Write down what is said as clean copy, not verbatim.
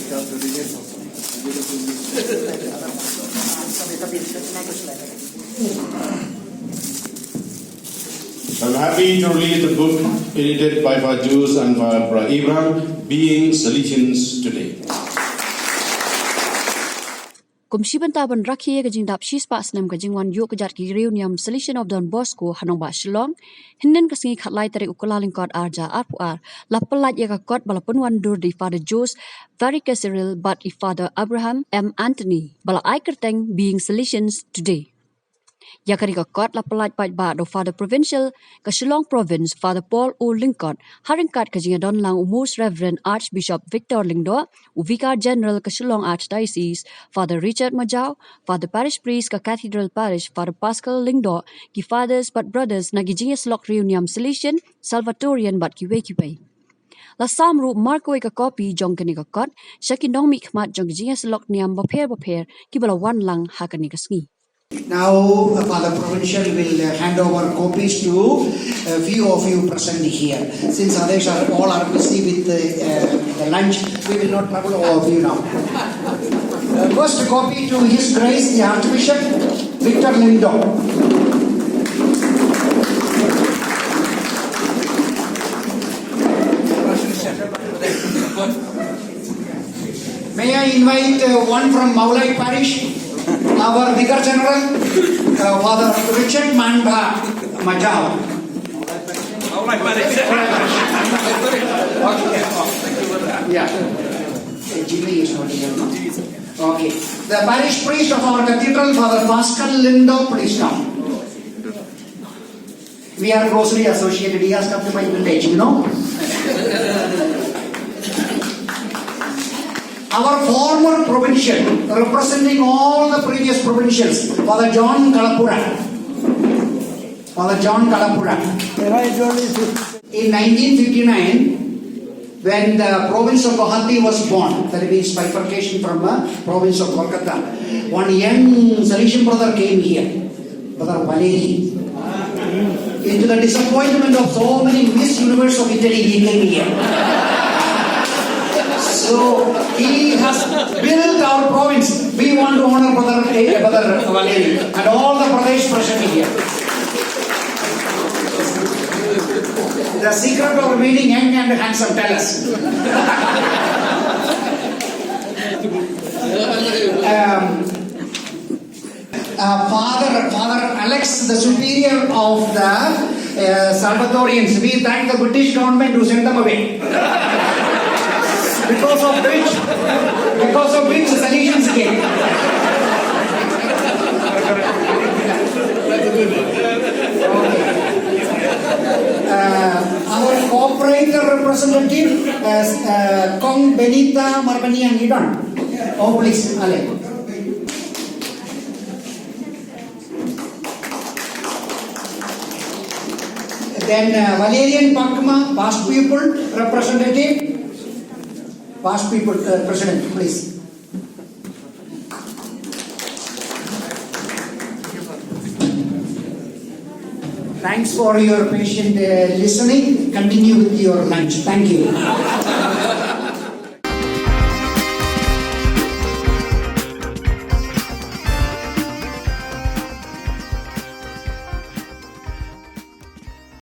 I'm happy to read the book edited by our Jews and our Abraham, Being Salesians Today. Kumsiban taban rakhi ka jingdap shispas nam ka jingwan iuhkjat ki reunion Salesians of Don Bosco hanong ba Shillong hinnen kasingi khatlai tari ukalaling kod arja arpuar lapalaj ya ka kod balapun wandur di Father Jose Varika Cyril but i Father Abraham M Anthony bala ai kerteng Being Salesians Today. Yakari ka kot lapalaj paj ba do Father Provincial ka Shillong Province Father Paul O Lincoln haringkat ka jinga don lang Most Reverend Archbishop Victor Lingdo u Vicar General ka Shillong Archdiocese Father Richard Majau Father Parish Priest ka Cathedral Parish Father Pascal Lingdo ki Fathers but Brothers na gijinga slok reunion Salesian Salvatorian but kiwe La samru Marco ka copy jong kani ka kot shakinong mi khmat jong gijinga slok niam bapher ki bala wan lang hakani ka sngi. Now, Father Provincial will hand over copies to a few of you present here. Since others all are busy with the lunch, we will not trouble all of you now. First copy to His Grace the Archbishop Victor Lindo. May I invite one from Meghalaya Parish? Our Vicar General, Father Richard Manda Majau. Yeah. Jimmy is not here, no? Okay. The parish priest of our cathedral, Father Pascal Lindo, please come. We are closely associated. He has come to my village, you know. Our former provincial, representing all the previous provincials, Father John Kalapura. Father John Kalapura. In 1959, when the province of Guwahati was born, that means bifurcation from the province of Kolkata, one young Salesian brother came here, Brother Valeri. Into the disappointment of so many Miss Universe of Italy, he came here. So he has built our province. We want to honor Brother Valeri and all the brothers present here. The secret of remaining young and handsome, tell us. Father Alex, the superior of the Salvatorians, we thank the British government who sent them away. Because of which the Salesians came. Our cooperator representative, Kong Benita Marbanian Idon. Oh, please, Ale. Then Valerian Pakma, past people representative. Past people, President, please. Thanks for your patient listening. Continue with your lunch. Thank you.